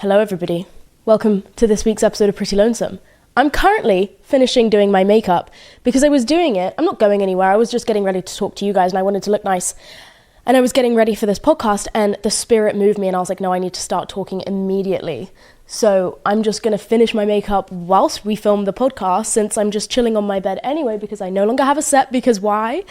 Hello everybody. Welcome to this week's episode of Pretty Lonesome. I'm currently finishing doing my makeup because I was doing it. I'm not going anywhere. I was just getting ready to talk to you guys and I wanted to look nice. And I was getting ready for this podcast and the spirit moved me and I was like, no, I need to start talking immediately. So I'm just going to finish my makeup whilst we film the podcast since I'm just chilling on my bed anyway because I no longer have a set because why?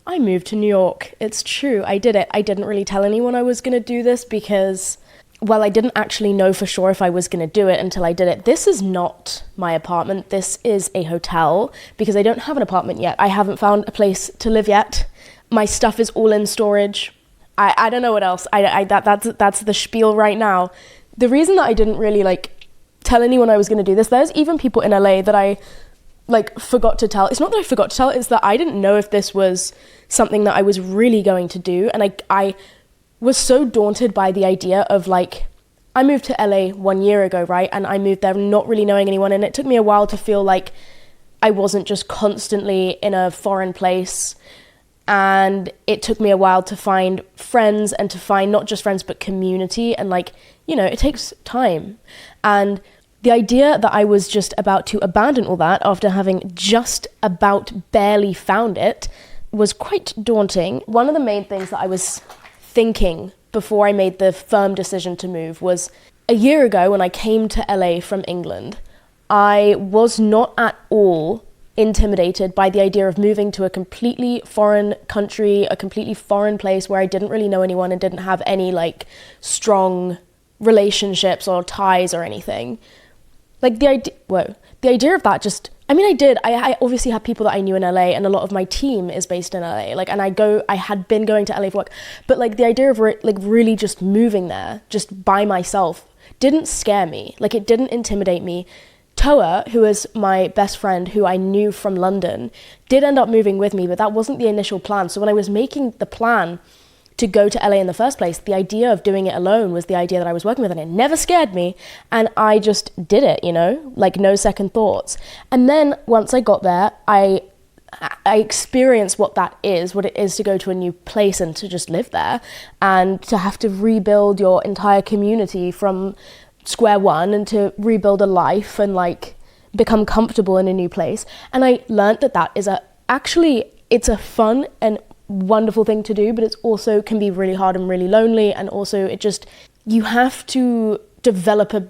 I moved to New York. It's true. I did it. I didn't really tell anyone I was going to do this because, well, I didn't actually know for sure if I was going to do it until I did it. This is not my apartment. This is a hotel because I don't have an apartment yet. I haven't found a place to live yet. My stuff is all in storage. I don't know what else. That's the spiel right now. The reason that I didn't really tell anyone I was going to do this, there's even people in LA that I forgot to tell. It's not that I forgot to tell, it's that I didn't know if this was something that I was really going to do. And I was so daunted by the idea of I moved to LA 1 year ago, right? And I moved there not really knowing anyone. And it took me a while to feel like I wasn't just constantly in a foreign place. And it took me a while to find friends and to find not just friends, but community. And it takes time. And the idea that I was just about to abandon all that after having just about barely found it was quite daunting. One of the main things that I was thinking before I made the firm decision to move was a year ago when I came to LA from England, I was not at all intimidated by the idea of moving to a completely foreign country, a completely foreign place where I didn't really know anyone and didn't have any strong relationships or ties or anything. The idea of that just, I obviously had people that I knew in LA and a lot of my team is based in LA, and I had been going to LA for work, but the idea of really just moving there, just by myself, didn't scare me, it didn't intimidate me. Toa, who is my best friend who I knew from London, did end up moving with me, but that wasn't the initial plan. So when I was making the plan to go to LA in the first place, the idea of doing it alone was the idea that I was working with, and it never scared me. And I just did it, no second thoughts. And then once I got there, I experienced what it is to go to a new place and to just live there and to have to rebuild your entire community from square one and to rebuild a life and become comfortable in a new place. And I learned that is it's a fun and wonderful thing to do, but it's also can be really hard and really lonely. And also you have to develop a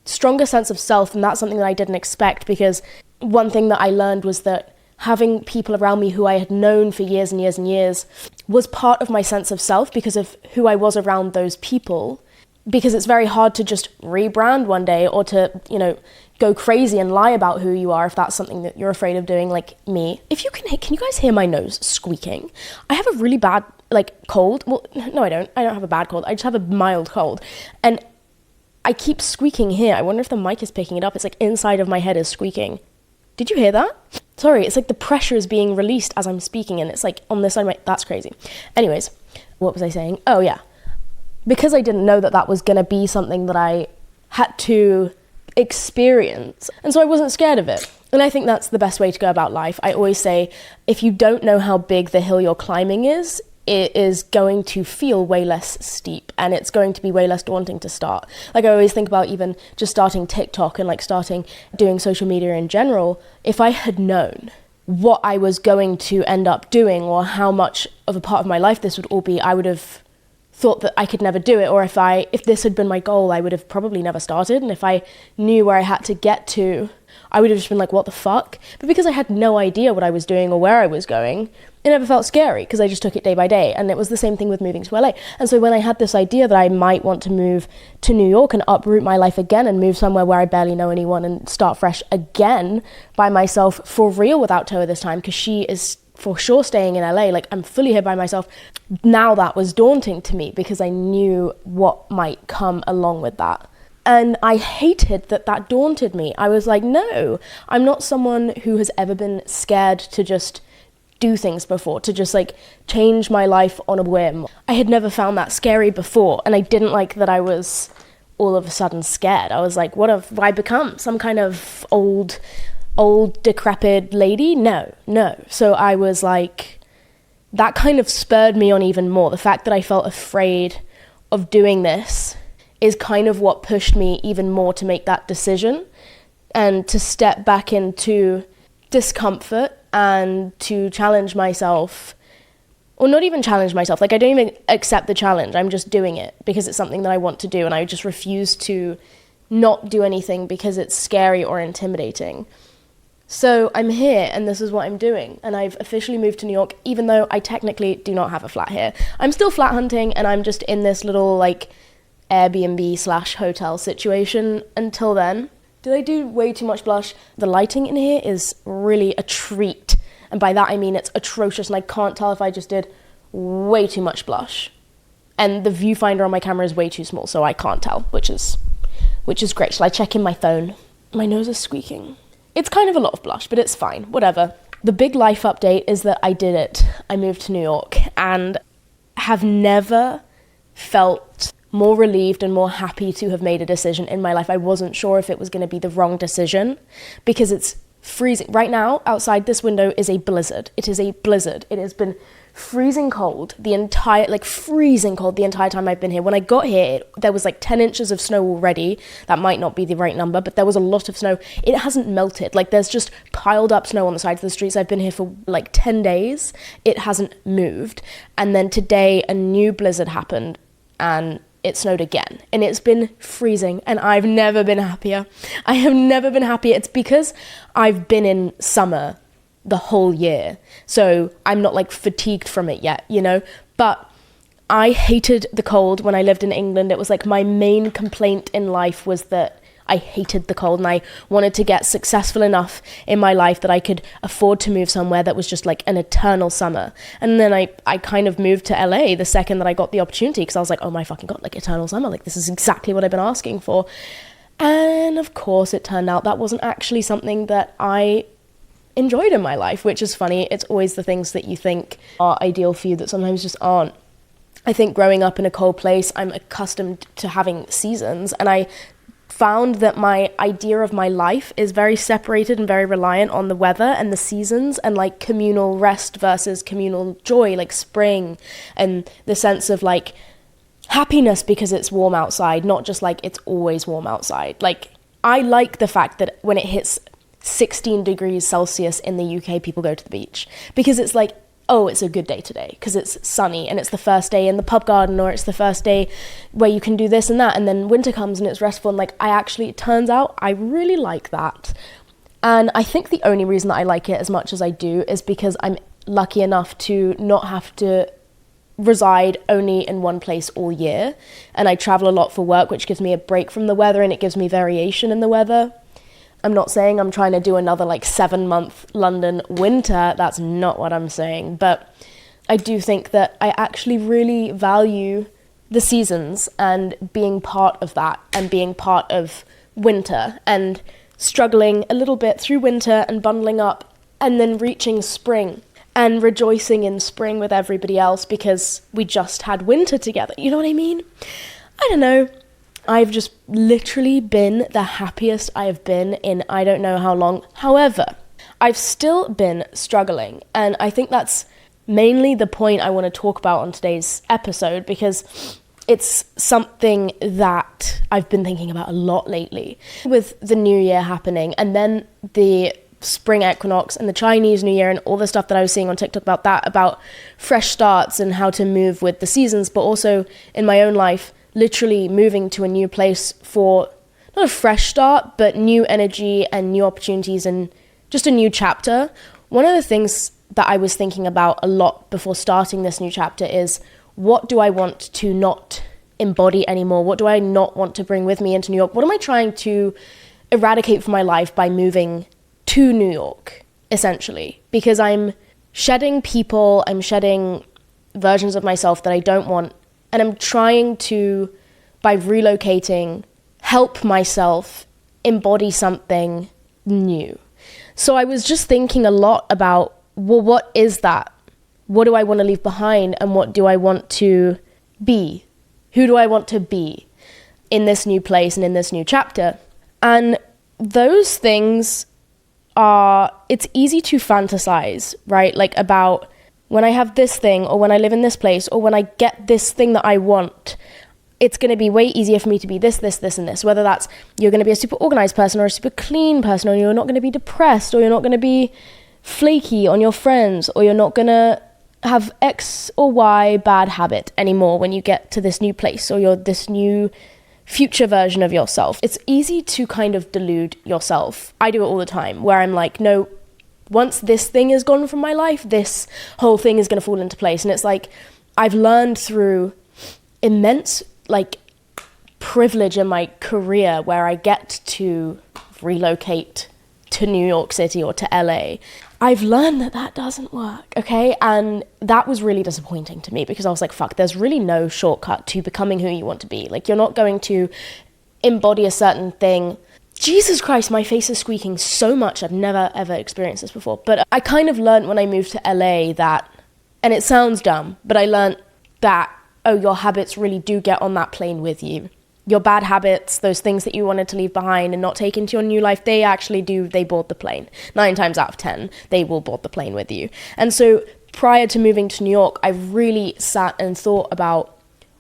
stronger sense of self, and that's something that I didn't expect, because one thing that I learned was that having people around me who I had known for years and years and years was part of my sense of self because of who I was around those people. Because it's very hard to just rebrand one day or to, go crazy and lie about who you are if that's something that you're afraid of doing, like me. If you can you guys hear my nose squeaking? I have a really bad, cold. Well, no, I don't. I don't have a bad cold. I just have a mild cold. And I keep squeaking here. I wonder if the mic is picking it up. It's inside of my head is squeaking. Did you hear that? Sorry, it's the pressure is being released as I'm speaking and it's on this side of that's crazy. Anyways, what was I saying? Oh, yeah. Because I didn't know that was going to be something that I had to experience. And so I wasn't scared of it. And I think that's the best way to go about life. I always say, if you don't know how big the hill you're climbing is, it is going to feel way less steep and it's going to be way less daunting to start. I always think about even just starting TikTok and starting doing social media in general. If I had known what I was going to end up doing or how much of a part of my life this would all be, I would have thought that I could never do it, or if this had been my goal, I would have probably never started. And if I knew where I had to get to, I would have just been what the fuck? But because I had no idea what I was doing or where I was going, it never felt scary because I just took it day by day. And it was the same thing with moving to LA. And so when I had this idea that I might want to move to New York and uproot my life again and move somewhere where I barely know anyone and start fresh again by myself for real without Toa this time, because she is for sure staying in LA, I'm fully here by myself. Now that was daunting to me because I knew what might come along with that. And I hated that daunted me. I was no, I'm not someone who has ever been scared to just do things before, to just change my life on a whim. I had never found that scary before, and I didn't like that I was all of a sudden scared. I was what have I become? Some kind of old decrepit lady? No. So I was that kind of spurred me on even more. The fact that I felt afraid of doing this is kind of what pushed me even more to make that decision and to step back into discomfort and to challenge myself, or not even challenge myself. Like, I don't even accept the challenge. I'm just doing it because it's something that I want to do, and I just refuse to not do anything because it's scary or intimidating. So I'm here, and this is what I'm doing, and I've officially moved to New York, even though I technically do not have a flat here. I'm still flat hunting, and I'm just in this little like Airbnb/hotel situation until then. Did I do way too much blush? The lighting in here is really a treat, and by that I mean it's atrocious, and I can't tell if I just did way too much blush. And the viewfinder on my camera is way too small, so I can't tell, which is great. Shall I check in my phone? My nose is squeaking. It's kind of a lot of blush, but it's fine, whatever. The big life update is that I did it. I moved to New York and have never felt more relieved and more happy to have made a decision in my life. I wasn't sure if it was going to be the wrong decision because it's freezing. Right now, outside this window is a blizzard. It is a blizzard. It has been freezing cold the entire time I've been here. When I got here, there was like 10 inches of snow already. That might not be the right number, but there was a lot of snow. It hasn't melted. Like, there's just piled up snow on the sides of the streets. I've been here for like 10 days. It hasn't moved. And then today a new blizzard happened and it snowed again, and it's been freezing, and I've never been happier. I have never been happier. It's because I've been in summer the whole year, so I'm not like fatigued from it yet, you know, but I hated the cold when I lived in England. It was like my main complaint in life was that I hated the cold, and I wanted to get successful enough in my life that I could afford to move somewhere that was just like an eternal summer. And then I kind of moved to LA the second that I got the opportunity, because I was like, oh my fucking God, like eternal summer, like this is exactly what I've been asking for. And of course it turned out that wasn't actually something that I enjoyed in my life, which is funny. It's always the things that you think are ideal for you that sometimes just aren't. I think growing up in a cold place, I'm accustomed to having seasons, and I found that my idea of my life is very separated and very reliant on the weather and the seasons and like communal rest versus communal joy, like spring, and the sense of like happiness because it's warm outside, not just like it's always warm outside. Like, I like the fact that when it hits 16 degrees Celsius in the UK, people go to the beach because it's like, oh, it's a good day today because it's sunny and it's the first day in the pub garden, or it's the first day where you can do this and that, and then winter comes and it's restful, and like it turns out I really like that. And I think the only reason that I like it as much as I do is because I'm lucky enough to not have to reside only in one place all year, and I travel a lot for work, which gives me a break from the weather and it gives me variation in the weather. I'm not saying I'm trying to do another like 7-month London winter. That's not what I'm saying. But I do think that I actually really value the seasons and being part of that, and being part of winter and struggling a little bit through winter and bundling up and then reaching spring and rejoicing in spring with everybody else because we just had winter together. You know what I mean? I don't know. I've just literally been the happiest I have been in I don't know how long. However, I've still been struggling, and I think that's mainly the point I want to talk about on today's episode, because it's something that I've been thinking about a lot lately with the new year happening, and then the spring equinox and the Chinese New Year and all the stuff that I was seeing on TikTok about that, about fresh starts and how to move with the seasons, but also in my own life, literally moving to a new place for not a fresh start, but new energy and new opportunities and just a new chapter. One of the things that I was thinking about a lot before starting this new chapter is, what do I want to not embody anymore? What do I not want to bring with me into New York? What am I trying to eradicate from my life by moving to New York, essentially? Because I'm shedding people, I'm shedding versions of myself that I don't want, and I'm trying to, by relocating, help myself embody something new. So I was just thinking a lot about, well, what is that? What do I want to leave behind? And what do I want to be? Who do I want to be in this new place and in this new chapter? And those things it's easy to fantasize, right? Like about when I have this thing, or when I live in this place, or when I get this thing that I want, it's going to be way easier for me to be this, this, this, and this. Whether that's you're going to be a super organized person or a super clean person, or you're not going to be depressed, or you're not going to be flaky on your friends, or you're not going to have X or Y bad habit anymore when you get to this new place, or you're this new future version of yourself. It's easy to kind of delude yourself. I do it all the time, where I'm like, no, once this thing is gone from my life, this whole thing is going to fall into place. And it's like, I've learned through immense privilege in my career where I get to relocate to New York City or to LA. I've learned that doesn't work, okay? And that was really disappointing to me, because I was like, fuck, there's really no shortcut to becoming who you want to be. Like, you're not going to embody a certain thing. Jesus Christ, my face is squeaking so much. I've never ever experienced this before. But I kind of learned when I moved to LA that, and it sounds dumb, but I learned that, oh, your habits really do get on that plane with you. Your bad habits, those things that you wanted to leave behind and not take into your new life, they actually do, they board the plane. 9 times out of 10, they will board the plane with you. And so prior to moving to New York, I really sat and thought about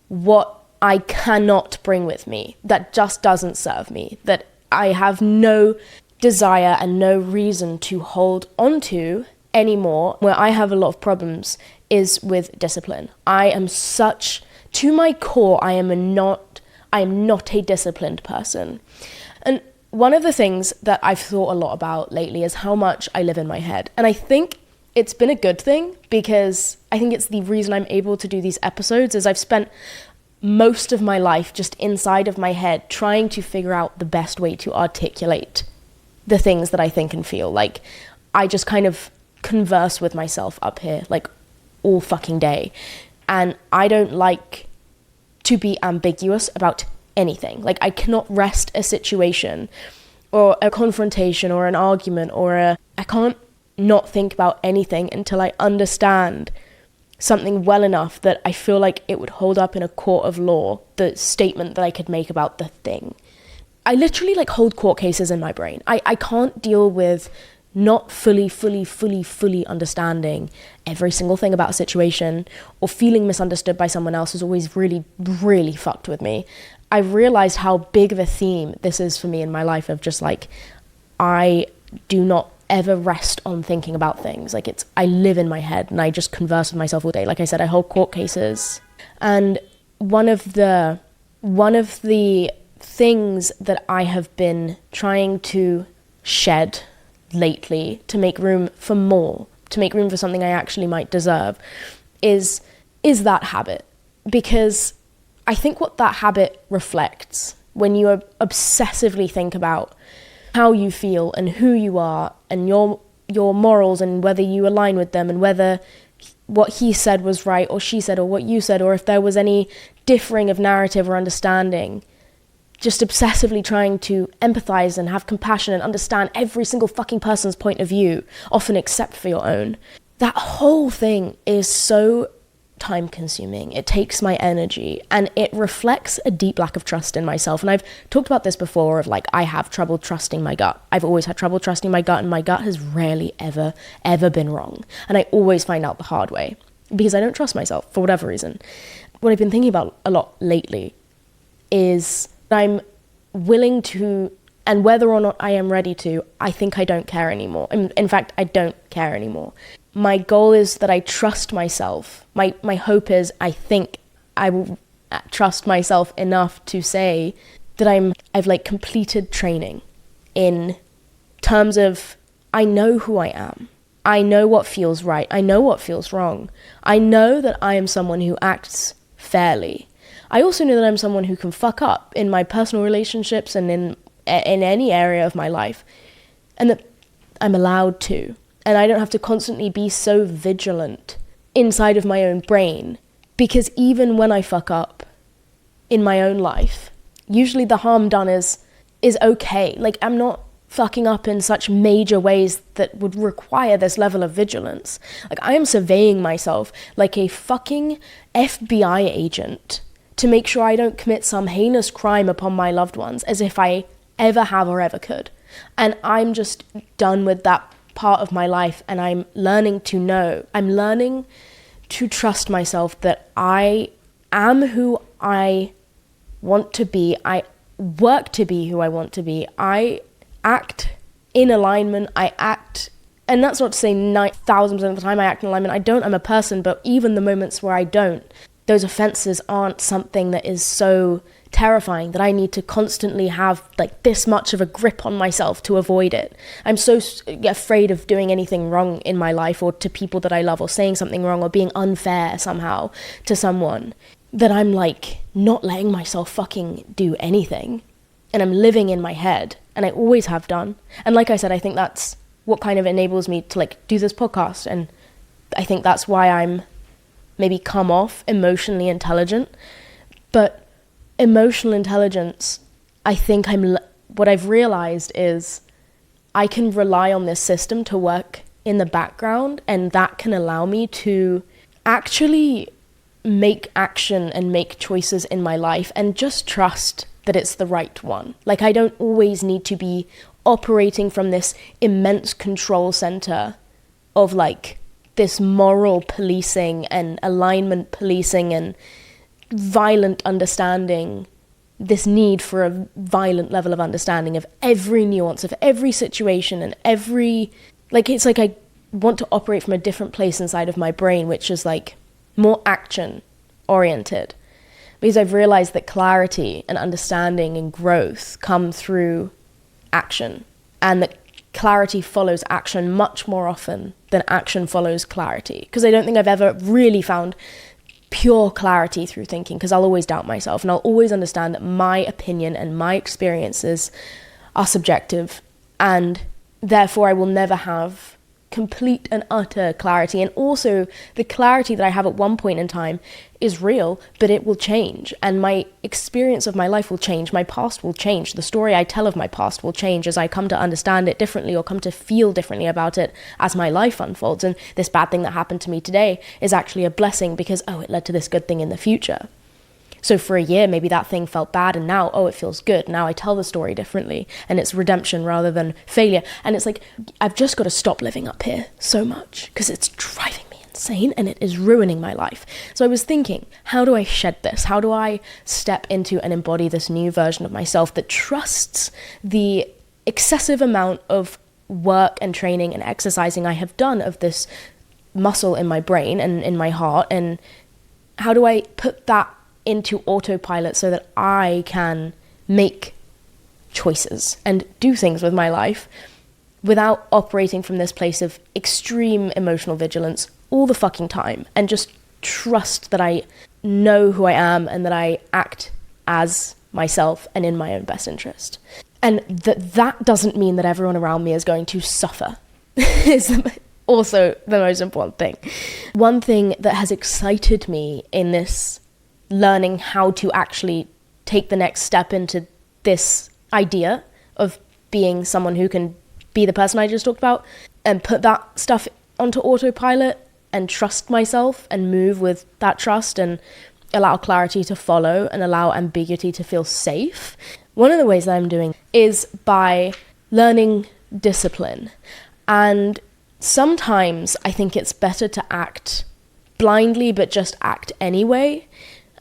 what I cannot bring with me that just doesn't serve me, that I have no desire and no reason to hold onto anymore. Where I have a lot of problems is with discipline. I am such, to my core, I am not a disciplined person. And one of the things that I've thought a lot about lately is how much I live in my head. And I think it's been a good thing, because I think it's the reason I'm able to do these episodes is I've spent most of my life just inside of my head trying to figure out the best way to articulate the things that I think and feel. Like, I just kind of converse with myself up here, like, all fucking day. And I don't like to be ambiguous about anything. Like, I cannot rest a situation or a confrontation or an argument I can't not think about anything until I understand something well enough that I feel like it would hold up in a court of law, the statement that I could make about the thing. I literally hold court cases in my brain. I can't deal with not fully understanding every single thing about a situation, or feeling misunderstood by someone else is always really, really fucked with me. I realized how big of a theme this is for me in my life of just I do not ever rest on thinking about things. I live in my head and I just converse with myself all day. Like I said, I hold court cases. And one of the things that I have been trying to shed lately to make room for more, to make room for something I actually might deserve, is that habit. Because I think what that habit reflects, when you obsessively think about how you feel and who you are and your morals and whether you align with them, and whether what he said was right or she said or what you said, or if there was any differing of narrative or understanding, just obsessively trying to empathize and have compassion and understand every single fucking person's point of view, often except for your own. That whole thing is so time consuming. It takes my energy, and it reflects a deep lack of trust in myself. And I've talked about this before of I have trouble trusting my gut. I've always had trouble trusting my gut, and my gut has rarely ever been wrong. And I always find out the hard way because I don't trust myself for whatever reason. What I've been thinking about a lot lately is I'm willing to, and whether or not I am ready to, I think I don't care anymore. In fact, I don't care anymore. My goal is that I trust myself. My hope is I think I will trust myself enough to say that I've completed training in terms of I know who I am. I know what feels right. I know what feels wrong. I know that I am someone who acts fairly. I also know that I'm someone who can fuck up in my personal relationships and in any area of my life, and that I'm allowed to. And I don't have to constantly be so vigilant inside of my own brain, because even when I fuck up in my own life, usually the harm done is okay. I'm not fucking up in such major ways that would require this level of vigilance. I am surveying myself like a fucking FBI agent to make sure I don't commit some heinous crime upon my loved ones, as if I ever have or ever could. And I'm just done with that part of my life, and I'm learning to trust myself that I am who I want to be. I work to be who I want to be. I act in alignment. And that's not to say 9,000% of the time I act in alignment. I don't, I'm a person, but even the moments where I don't, those offenses aren't something that is so terrifying that I need to constantly have like this much of a grip on myself to avoid it. I'm so afraid of doing anything wrong in my life or to people that I love, or saying something wrong or being unfair somehow to someone, that I'm like not letting myself fucking do anything. And I'm living in my head, and I always have done. And like I said, I think that's what kind of enables me to like do this podcast. And I think that's why I'm maybe come off emotionally intelligent. But emotional intelligence, I think what I've realized is I can rely on this system to work in the background, and that can allow me to actually make action and make choices in my life and just trust that it's the right one. Like, I don't always need to be operating from this immense control center of like this moral policing and alignment policing and violent understanding, this need for a violent level of understanding of every nuance of every situation and every, like, it's like I want to operate from a different place inside of my brain, which is like more action oriented, because I've realized that clarity and understanding and growth come through action, and that clarity follows action much more often than action follows clarity. Because I don't think I've ever really found pure clarity through thinking, because I'll always doubt myself, and I'll always understand that my opinion and my experiences are subjective, and therefore I will never have complete and utter clarity. And also the clarity that I have at one point in time is real, but it will change, and my experience of my life will change, my past will change, the story I tell of my past will change as I come to understand it differently or come to feel differently about it as my life unfolds. And this bad thing that happened to me today is actually a blessing, because it led to this good thing in the future. So for a year, maybe that thing felt bad, and now, it feels good. Now I tell the story differently, and it's redemption rather than failure. And it's like, I've just got to stop living up here so much, because it's driving me insane and it is ruining my life. So I was thinking, how do I shed this? How do I step into and embody this new version of myself that trusts the excessive amount of work and training and exercising I have done of this muscle in my brain and in my heart? And how do I put that into autopilot so that I can make choices and do things with my life without operating from this place of extreme emotional vigilance all the fucking time, and just trust that I know who I am and that I act as myself and in my own best interest. And that doesn't mean that everyone around me is going to suffer is also the most important thing. One thing that has excited me in this learning how to actually take the next step into this idea of being someone who can be the person I just talked about and put that stuff onto autopilot and trust myself and move with that trust and allow clarity to follow and allow ambiguity to feel safe. One of the ways that I'm doing is by learning discipline. And sometimes I think it's better to act blindly, but just act anyway.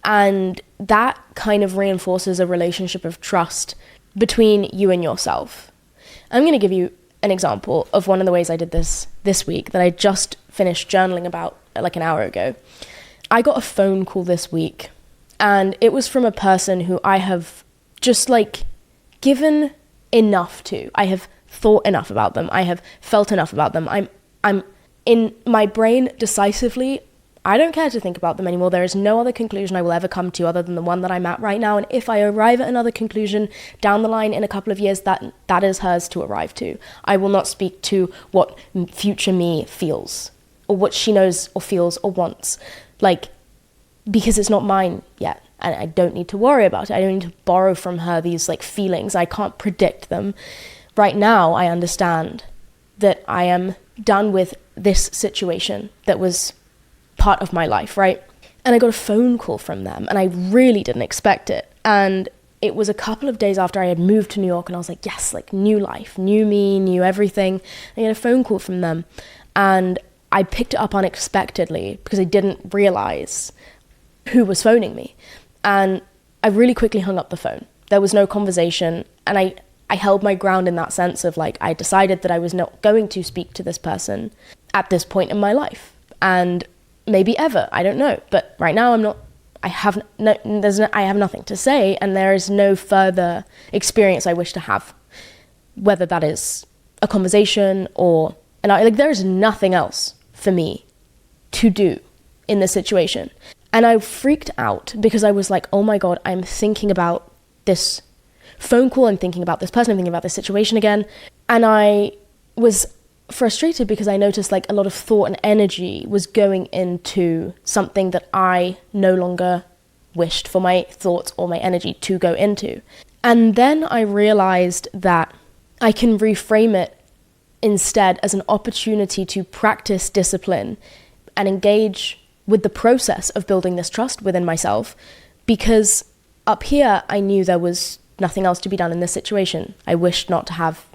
And that kind of reinforces a relationship of trust between you and yourself. I'm going to give you an example of one of the ways I did this week that I just finished journaling about like an hour ago. I got a phone call this week, and it was from a person who I have just like given enough to. I have thought enough about them. I have felt enough about them. I'm in my brain decisively, I don't care to think about them anymore. There is no other conclusion I will ever come to other than the one that I'm at right now. And if I arrive at another conclusion down the line in a couple of years, that is hers to arrive to. I will not speak to what future me feels or what she knows or feels or wants, because it's not mine yet. And I don't need to worry about it. I don't need to borrow from her these feelings. I can't predict them. Right now, I understand that I am done with this situation that was part of my life, right? And I got a phone call from them, and I really didn't expect it. And it was a couple of days after I had moved to New York, and I was like, yes, new life, new me, new everything. And I get a phone call from them, and I picked it up unexpectedly because I didn't realize who was phoning me. And I really quickly hung up the phone. There was no conversation, and I held my ground in that sense of like, I decided that I was not going to speak to this person at this point in my life, and maybe ever, I don't know. But right now I have nothing to say, and there is no further experience I wish to have, whether that is a conversation or, there is nothing else for me to do in this situation. And I freaked out because I was like, oh my God, I'm thinking about this phone call, I'm thinking about this person, I'm thinking about this situation again. And I was frustrated because I noticed like a lot of thought and energy was going into something that I no longer wished for my thoughts or my energy to go into. And then I realized that I can reframe it instead as an opportunity to practice discipline and engage with the process of building this trust within myself, because up here I knew there was nothing else to be done in this situation. I wished not to have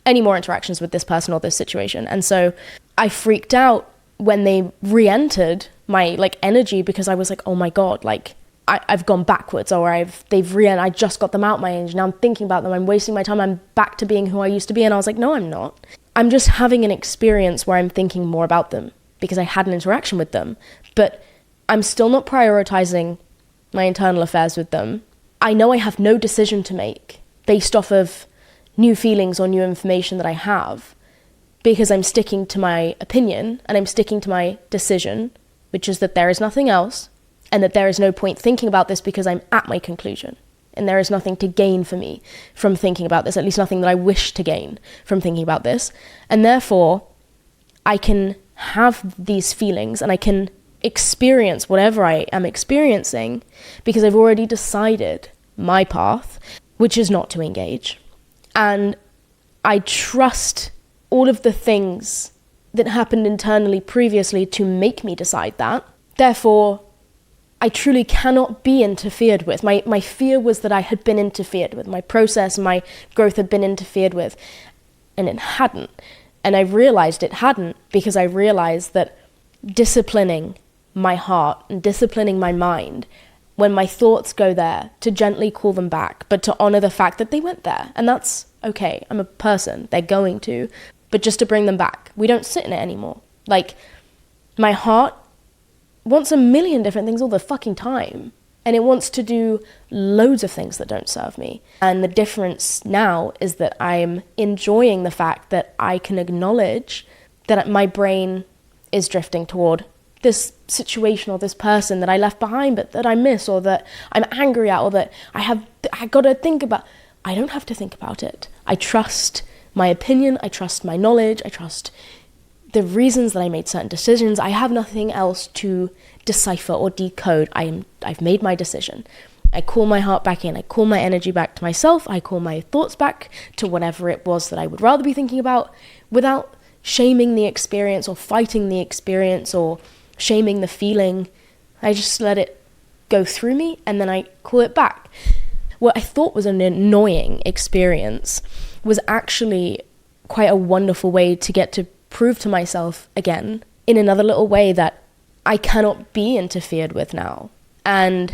any more interactions with this person or this situation. And so I freaked out when they re-entered my like energy, because I was like, oh my God, like I've gone backwards, or I just got them out my energy. Now I'm thinking about them, I'm wasting my time, I'm back to being who I used to be. And I was like, no, I'm not. I'm just having an experience where I'm thinking more about them because I had an interaction with them, but I'm still not prioritizing my internal affairs with them. I know I have no decision to make based off of new feelings or new information that I have, because I'm sticking to my opinion and I'm sticking to my decision, which is that there is nothing else and that there is no point thinking about this because I'm at my conclusion. And there is nothing to gain for me from thinking about this, at least nothing that I wish to gain from thinking about this. And therefore, I can have these feelings and I can experience whatever I am experiencing because I've already decided my path, which is not to engage. And I trust all of the things that happened internally previously to make me decide that. Therefore, I truly cannot be interfered with. My fear was that I had been interfered with. My process, my growth had been interfered with, and it hadn't. And I realized it hadn't because I realized that disciplining my heart and disciplining my mind, when my thoughts go there, to gently call them back, but to honor the fact that they went there. And that's okay. I'm a person. They're going to. But just to bring them back. We don't sit in it anymore. Like, my heart wants a million different things all the fucking time. And it wants to do loads of things that don't serve me. And the difference now is that I'm enjoying the fact that I can acknowledge that my brain is drifting toward this situation or this person that I left behind but that I miss, or that I'm angry at, or that I got to think about. I don't have to think about it. I trust my opinion, I trust my knowledge, I trust the reasons that I made certain decisions. I have nothing else to decipher or decode. I've made my decision. I call my heart back in. I call my energy back to myself. I call my thoughts back to whatever it was that I would rather be thinking about, without shaming the experience or fighting the experience or shaming the feeling. I just let it go through me and then I call it back. What I thought was an annoying experience was actually quite a wonderful way to get to prove to myself again, in another little way, that I cannot be interfered with now, and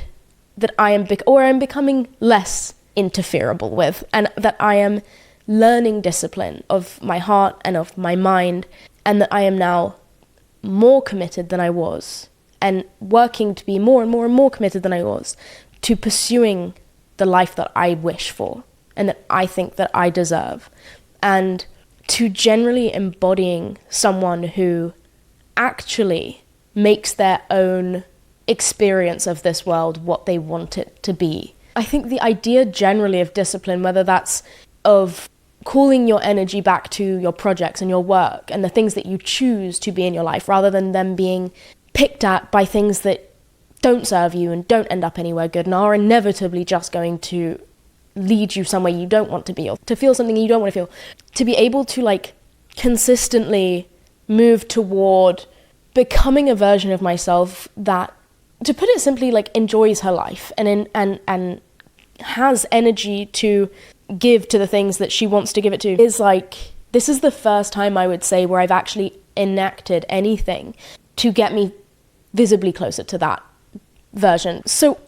that I'm becoming less interferable with, and that I am learning discipline of my heart and of my mind, and that I am now more committed than I was, and working to be more and more and more committed than I was to pursuing the life that I wish for and that I think that I deserve, and to generally embodying someone who actually makes their own experience of this world what they want it to be. I think the idea generally of discipline, whether that's of calling your energy back to your projects and your work and the things that you choose to be in your life, rather than them being picked at by things that don't serve you and don't end up anywhere good and are inevitably just going to lead you somewhere you don't want to be, or to feel something you don't want to feel. To be able to like consistently move toward becoming a version of myself that, to put it simply, like enjoys her life and has energy to give to the things that she wants to give it to, is like, this is the first time I would say where I've actually enacted anything to get me visibly closer to that version. So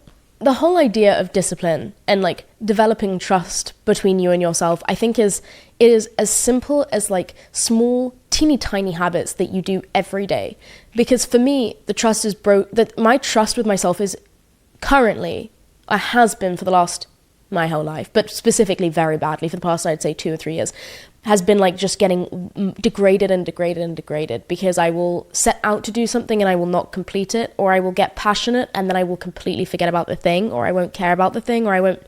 the whole idea of discipline and like developing trust between you and yourself, I think it is as simple as like small, teeny tiny habits that you do every day. Because for me, the trust is that my trust with myself is currently, or has been for my whole life, but specifically very badly for the past, I'd say 2 or 3 years, has been like just getting degraded because I will set out to do something and I will not complete it, or I will get passionate and then I will completely forget about the thing, or I won't care about the thing, or I won't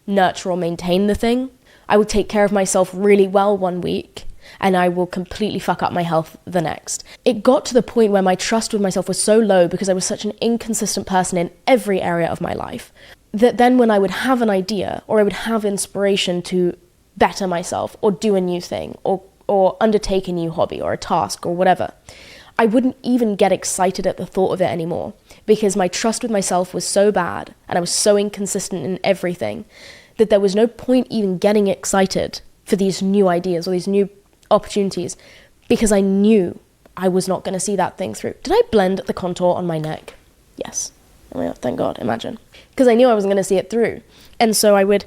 nurture or maintain the thing. I will take care of myself really well one week and I will completely fuck up my health the next. It got to the point where my trust with myself was so low because I was such an inconsistent person in every area of my life, that then when I would have an idea or I would have inspiration to better myself or do a new thing or undertake a new hobby or a task or whatever, I wouldn't even get excited at the thought of it anymore, because my trust with myself was so bad and I was so inconsistent in everything that there was no point even getting excited for these new ideas or these new opportunities, because I knew I was not going to see that thing through. Did I blend the contour on my neck? Yes. Oh my God, thank God, imagine. Because I knew I wasn't going to see it through. And so I would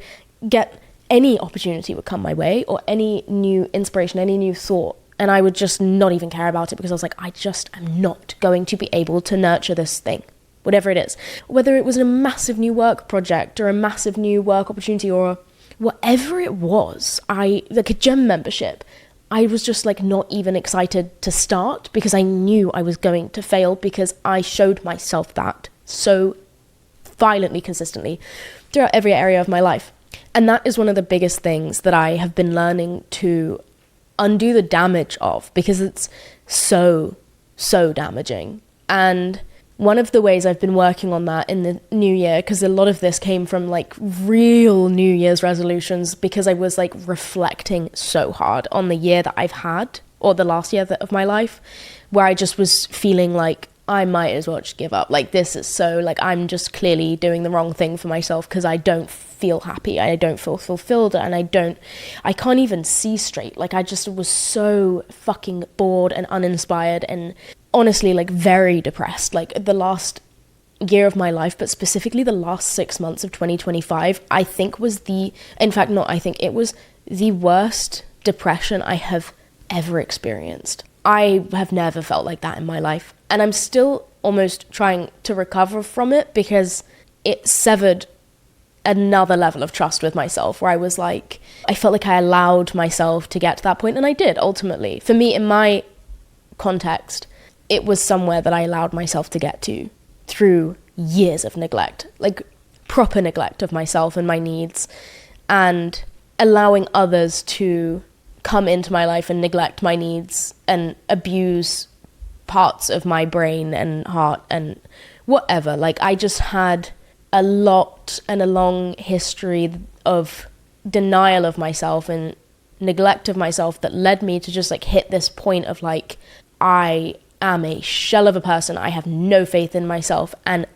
get any opportunity would come my way, or any new inspiration, any new thought, and I would just not even care about it, because I was like, I just am not going to be able to nurture this thing, whatever it is. Whether it was a massive new work project or a massive new work opportunity or whatever it was, like a gym membership, I was just like not even excited to start, because I knew I was going to fail, because I showed myself that so violently, consistently throughout every area of my life. And that is one of the biggest things that I have been learning to undo the damage of, because it's so damaging. And one of the ways I've been working on that in the new year, because a lot of this came from like real New Year's resolutions, because I was like reflecting so hard on the year that I've had, or the last year of my life, where I just was feeling like I might as well just give up. Like, this is so, like, I'm just clearly doing the wrong thing for myself, because I don't feel happy, I don't feel fulfilled, and I can't even see straight. Like, I just was so fucking bored and uninspired, and honestly, like, very depressed. Like, the last year of my life, but specifically the last 6 months of 2025, I think was it was the worst depression I have ever experienced. I have never felt like that in my life. And I'm still almost trying to recover from it, because it severed another level of trust with myself, where I was like, I felt like I allowed myself to get to that point, and I did ultimately. For me, in my context, it was somewhere that I allowed myself to get to through years of neglect, like proper neglect of myself and my needs, and allowing others to come into my life and neglect my needs and abuse parts of my brain and heart and whatever. Like, I just had a long history of denial of myself and neglect of myself that led me to just like hit this point of like, I am a shell of a person, I have no faith in myself, and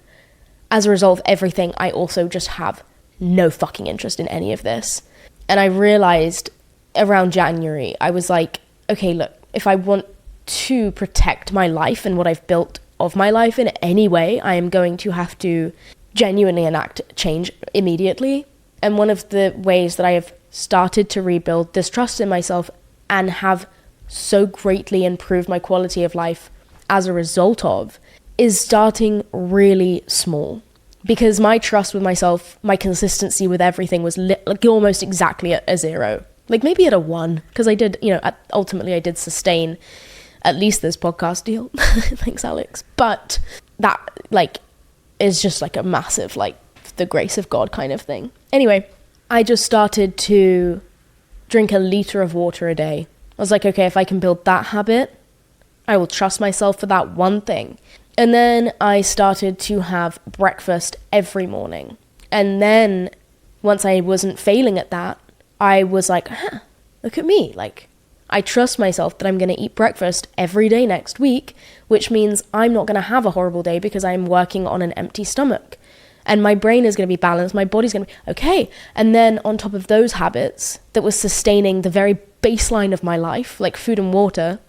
as a result of everything, I also just have no fucking interest in any of this. And I realized around January, I was like, okay, look, if I want to protect my life and what I've built of my life in any way, I am going to have to genuinely enact change immediately. And one of the ways that I have started to rebuild this trust in myself and have so greatly improved my quality of life as a result of is starting really small. Because my trust with myself, my consistency with everything was like almost exactly at a 0. Like maybe at a 1, because I did, ultimately I did sustain at least this podcast deal. Thanks, Alex. But that like is just like a massive, like the grace of God kind of thing. Anyway, I just started to drink a liter of water a day. I was like, okay, if I can build that habit, I will trust myself for that one thing. And then I started to have breakfast every morning. And then once I wasn't failing at that, I was like, look at me. Like, I trust myself that I'm going to eat breakfast every day next week, which means I'm not going to have a horrible day because I'm working on an empty stomach. And my brain is going to be balanced. My body's going to be okay. And then on top of those habits that was sustaining the very baseline of my life, like food and water,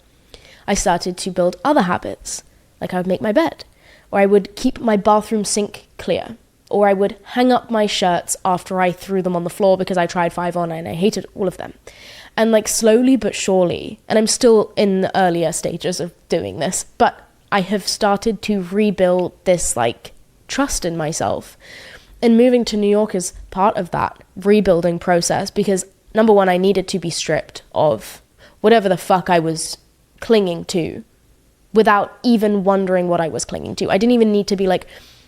I started to build other habits. Like I would make my bed, or I would keep my bathroom sink clear. or I would hang up my shirts after I threw them on the floor because I tried 5 on and I hated all of them. And like slowly but surely, and I'm still in the earlier stages of doing this, but I have started to rebuild this like trust in myself. And moving to New York is part of that rebuilding process because number one, I needed to be stripped of whatever the fuck I was clinging to without even wondering what I was clinging to. I didn't even need to be like,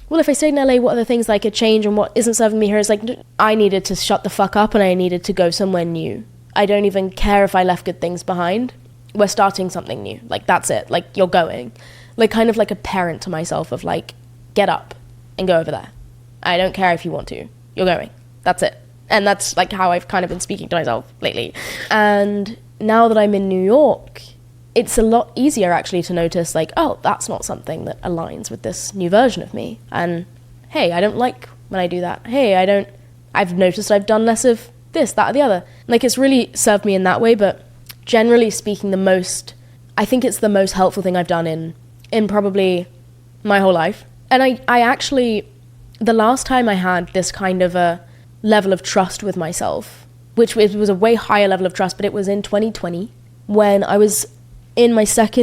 well, if I stayed in LA, what are the things that I could change and what isn't serving me here? It's like, I needed to shut the fuck up and I needed to go somewhere new. I don't even care if I left good things behind. We're starting something new. Like, that's it. Like, you're going. Like, kind of like a parent to myself of like, get up and go over there. I don't care if you want to. You're going. That's it. And that's like how I've kind of been speaking to myself lately. And now that I'm in New York, it's a lot easier actually to notice like, oh, that's not something that aligns with this new version of me. And hey, I don't like when I do that. Hey, I've noticed I've done less of this, that, or the other. Like, it's really served me in that way, but generally speaking, I think it's the most helpful thing I've done in probably my whole life. And I actually, the last time I had this kind of a level of trust with myself, which was a way higher level of trust, but it was in 2020 when I was in my first, I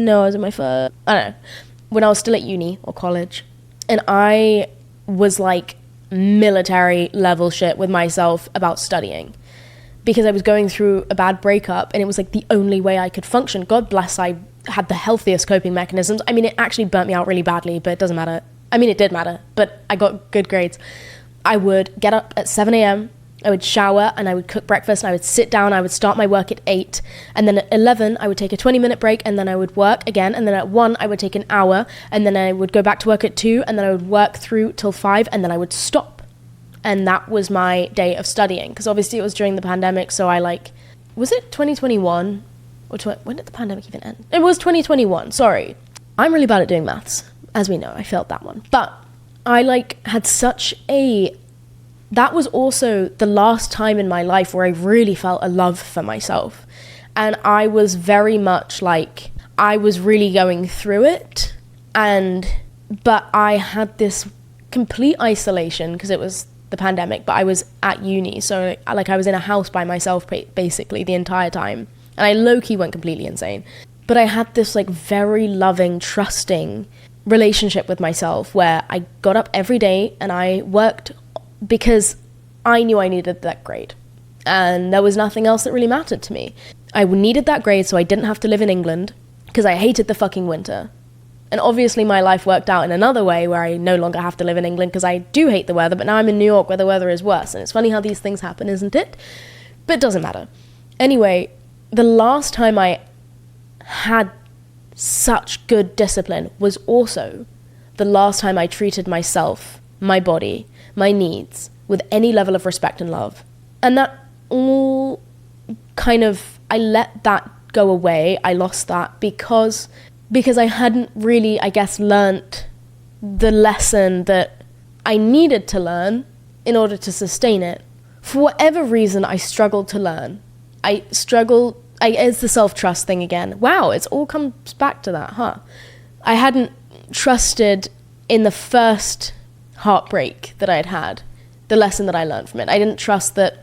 don't know, when I was still at uni or college. And I was like military level shit with myself about studying because I was going through a bad breakup and it was like the only way I could function. God bless, I had the healthiest coping mechanisms. I mean, it actually burnt me out really badly, but it doesn't matter. I mean, it did matter, but I got good grades. I would get up at 7 a.m., I would shower and I would cook breakfast and I would sit down, I would start my work at 8, and then at 11 I would take a 20-minute break and then I would work again, and then at 1 I would take an hour and then I would go back to work at 2 and then I would work through till 5 and then I would stop. And that was my day of studying because obviously it was during the pandemic, so was it 2021? Or when did the pandemic even end? It was 2021, sorry. I'm really bad at doing maths, as we know, I failed that one. But I had that was also the last time in my life where I really felt a love for myself. And I was very much I was really going through it. But I had this complete isolation because it was the pandemic, but I was at uni. So I was in a house by myself basically the entire time. And I low-key went completely insane. But I had this very loving, trusting relationship with myself where I got up every day and I worked because I knew I needed that grade. And there was nothing else that really mattered to me. I needed that grade so I didn't have to live in England because I hated the fucking winter. And obviously my life worked out in another way where I no longer have to live in England because I do hate the weather, but now I'm in New York where the weather is worse. And it's funny how these things happen, isn't it? But it doesn't matter. Anyway, the last time I had such good discipline was also the last time I treated myself, my body, my needs with any level of respect and love. And that all I let that go away. I lost that because I hadn't really, I guess, learnt the lesson that I needed to learn in order to sustain it. For whatever reason, I struggled to learn. It's the self-trust thing again. Wow, it all comes back to that, huh? I hadn't trusted in the first heartbreak that I'd had, the lesson that I learned from it. I didn't trust that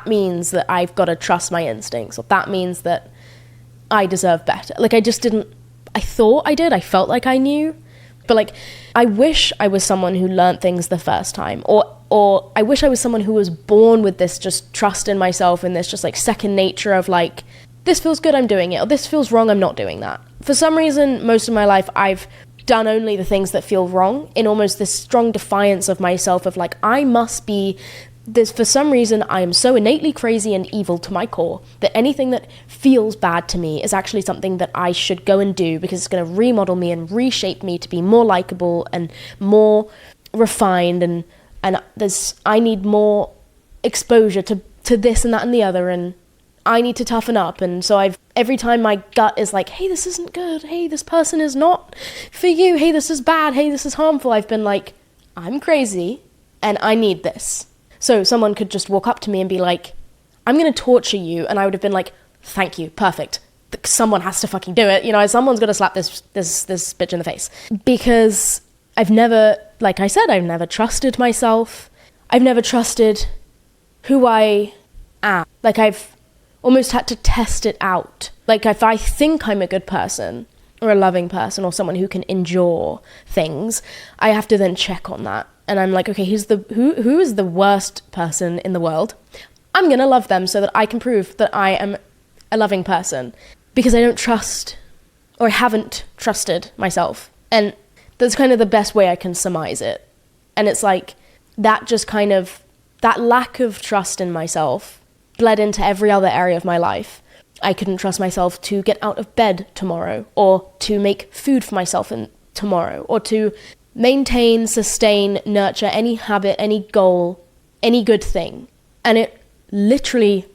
means that I've got to trust my instincts, or that means that I deserve better. I just didn't, I thought I did, I felt like I knew, but I wish I was someone who learned things the first time, or I wish I was someone who was born with this just trust in myself and this just second nature of this feels good, I'm doing it, or this feels wrong, I'm not doing that. For some reason, most of my life, I've done only the things that feel wrong in almost this strong defiance of myself of I must be this. For some reason, I am so innately crazy and evil to my core that anything that feels bad to me is actually something that I should go and do because it's going to remodel me and reshape me to be more likable and more refined, and I need more exposure to this and that and the other, and I need to toughen up. And so every time my gut is hey, this isn't good, hey, this person is not for you, hey, this is bad, hey, this is harmful, I've been I'm crazy and I need this. So someone could just walk up to me and be I'm going to torture you, and I would have been thank you, perfect. Someone has to fucking do it, someone's going to slap this bitch in the face. Because I've never, like I said, I've never trusted myself. I've never trusted who I am. Like, I've almost had to test it out. Like, if I think I'm a good person or a loving person or someone who can endure things, I have to then check on that. And I'm like, okay, who is the worst person in the world? I'm going to love them so that I can prove that I am a loving person, because I don't trust, or I haven't trusted myself. And that's kind of the best way I can surmise it. And it's like, that just kind of, that lack of trust in myself bled into every other area of my life. I couldn't trust myself to get out of bed tomorrow, or to make food for myself tomorrow, or to maintain, sustain, nurture any habit, any goal, any good thing. And it literally,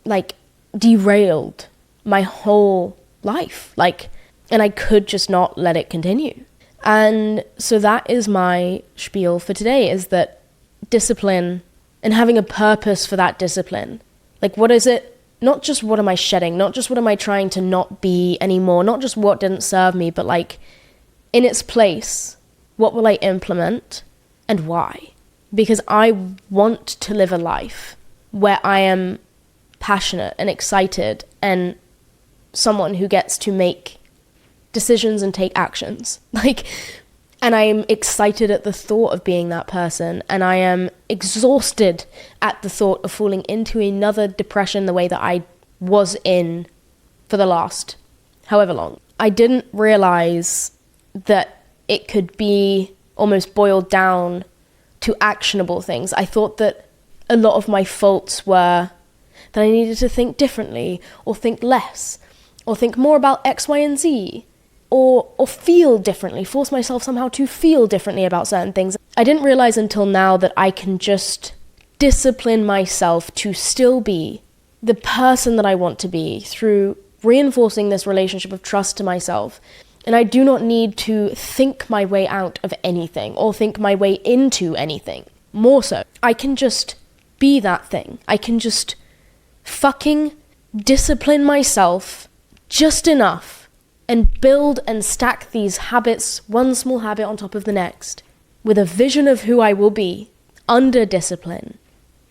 like, derailed my whole life. Like, and I could just not let it continue. And so that is my spiel for today, is that discipline and having a purpose for that discipline. Like, what is it? Not just what am I shedding, not just what am I trying to not be anymore, not just what didn't serve me, but like, in its place, what will I implement and why? Because I want to live a life where I am passionate and excited and someone who gets to make decisions and take actions. Like, and I am excited at the thought of being that person, and I am exhausted at the thought of falling into another depression the way that I was in for the last however long. I didn't realize that it could be almost boiled down to actionable things. I thought that a lot of my faults were that I needed to think differently, or think less, or think more about X, Y, and Z, or feel differently, force myself somehow to feel differently about certain things. I didn't realize until now that I can just discipline myself to still be the person that I want to be through reinforcing this relationship of trust to myself. And I do not need to think my way out of anything or think my way into anything. More so, I can just be that thing. I can just fucking discipline myself just enough and build and stack these habits, one small habit on top of the next, with a vision of who I will be under discipline,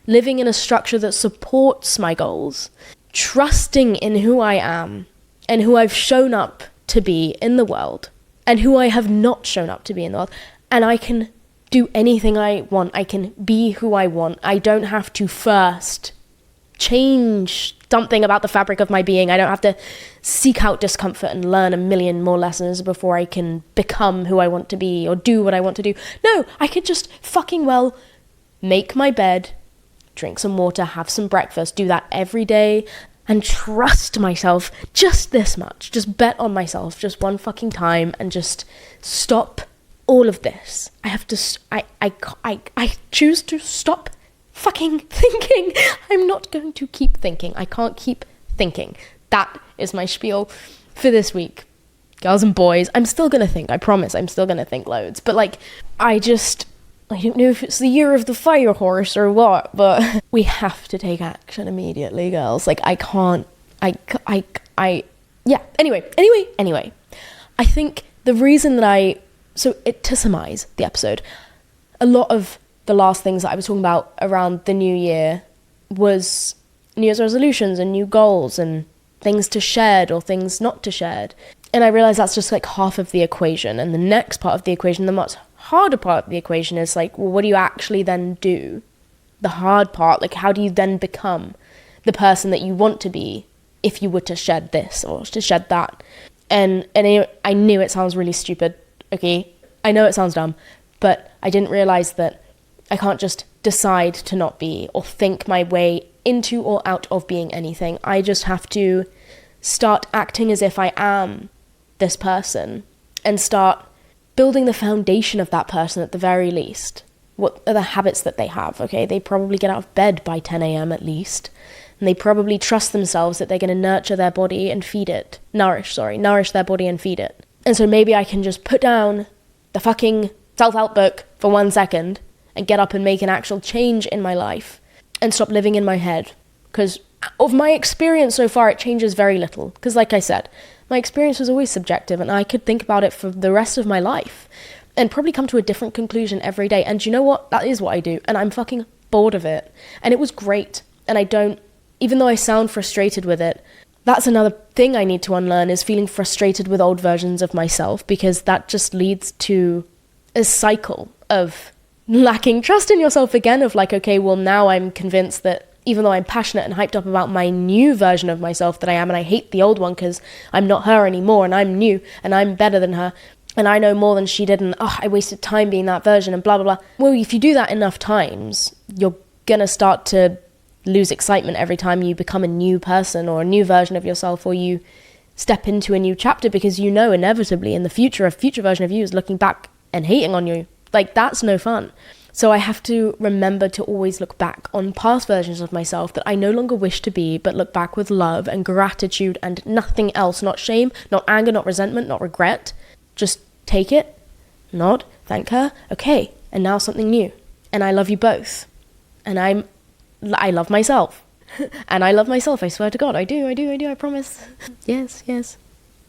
living in a structure that supports my goals, trusting in who I am and who I've shown up to be in the world and who I have not shown up to be in the world. And I can do anything I want. I can be who I want. I don't have to first change something about the fabric of my being. I don't have to seek out discomfort and learn a million more lessons before I can become who I want to be or do what I want to do. No, I could just fucking well make my bed, drink some water, have some breakfast, do that every day, and trust myself just this much. Just bet on myself just one fucking time and just stop all of this. I have to, I choose to stop fucking thinking. I'm not going to keep thinking. I can't keep thinking. That is my spiel for this week. Girls and boys, I'm still going to think. I promise I'm still going to think loads. But like, I don't know if it's the year of the fire horse or what, but we have to take action immediately, girls. Like, I can't, yeah. Anyway, I think the reason that to surmise the episode, a lot of the last things that I was talking about around the new year was New Year's resolutions and new goals and things to shed or things not to shed. And I realized that's just like half of the equation. And the next part of the equation, the much harder part of the equation, is like, well, what do you actually then do? The hard part, like, how do you then become the person that you want to be if you were to shed this or to shed that? And I knew it sounds really stupid, okay? I know it sounds dumb, but I didn't realize that I can't just decide to not be or think my way into or out of being anything. I just have to start acting as if I am this person and start building the foundation of that person at the very least. What are the habits that they have? Okay, they probably get out of bed by 10 a.m. at least, and they probably trust themselves that they're going to nurture their body and feed it. Nourish their body and feed it. And so maybe I can just put down the fucking self-help book for 1 second and get up and make an actual change in my life and stop living in my head. Because of my experience so far, it changes very little. Because like I said, my experience was always subjective and I could think about it for the rest of my life. and probably come to a different conclusion every day. And you know what? That is what I do. And I'm fucking bored of it. And it was great. And even though I sound frustrated with it, that's another thing I need to unlearn, is feeling frustrated with old versions of myself, because that just leads to a cycle of lacking trust in yourself again, of like, okay, well, now I'm convinced that even though I'm passionate and hyped up about my new version of myself that I am, and I hate the old one because I'm not her anymore and I'm new and I'm better than her and I know more than she did, and I wasted time being that version and blah, blah, blah. Well, if you do that enough times, you're gonna start to lose excitement every time you become a new person or a new version of yourself, or you step into a new chapter, because you know inevitably in the future, a future version of you is looking back and hating on you. Like, that's no fun. So I have to remember to always look back on past versions of myself that I no longer wish to be, but look back with love and gratitude and nothing else. Not shame, not anger, not resentment, not regret. Just take it, nod, thank her, okay, and now something new. And I love you both. And I love myself. And I love myself, I swear to God. I do, I promise. Yes.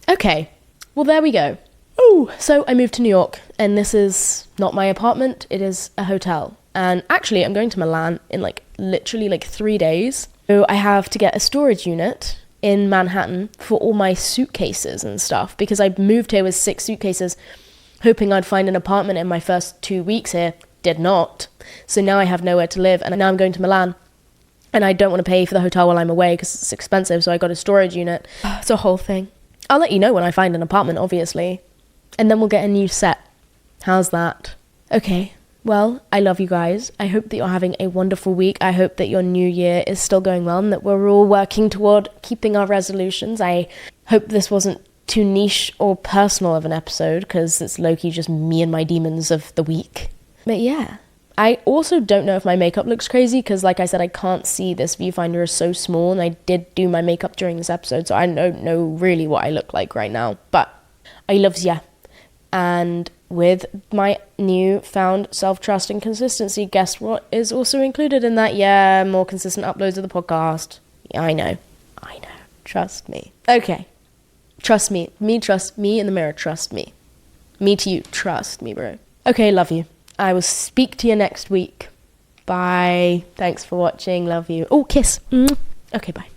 Okay, well, there we go. Oh, so I moved to New York, and this is not my apartment, it is a hotel. And actually, I'm going to Milan in literally 3 days. So I have to get a storage unit in Manhattan for all my suitcases and stuff, because I moved here with 6 suitcases, hoping I'd find an apartment in my first 2 weeks here. Did not. So now I have nowhere to live, and now I'm going to Milan. And I don't want to pay for the hotel while I'm away because it's expensive, so I got a storage unit. It's a whole thing. I'll let you know when I find an apartment, obviously. And then we'll get a new set. How's that? Okay, well, I love you guys. I hope that you're having a wonderful week. I hope that your new year is still going well and that we're all working toward keeping our resolutions. I hope this wasn't too niche or personal of an episode, because it's low-key just me and my demons of the week. But yeah, I also don't know if my makeup looks crazy, because like I said, I can't see. This viewfinder is so small, and I did do my makeup during this episode, so I don't know really what I look like right now. But I loves ya. And with my newfound self-trust and consistency, guess what is also included in that? Yeah, more consistent uploads of the podcast. Yeah, I know. Trust me. Okay. Trust me. Me trust me in the mirror. Trust me. Me to you. Trust me, bro. Okay, love you. I will speak to you next week. Bye. Thanks for watching. Love you. Oh, kiss. Okay, bye.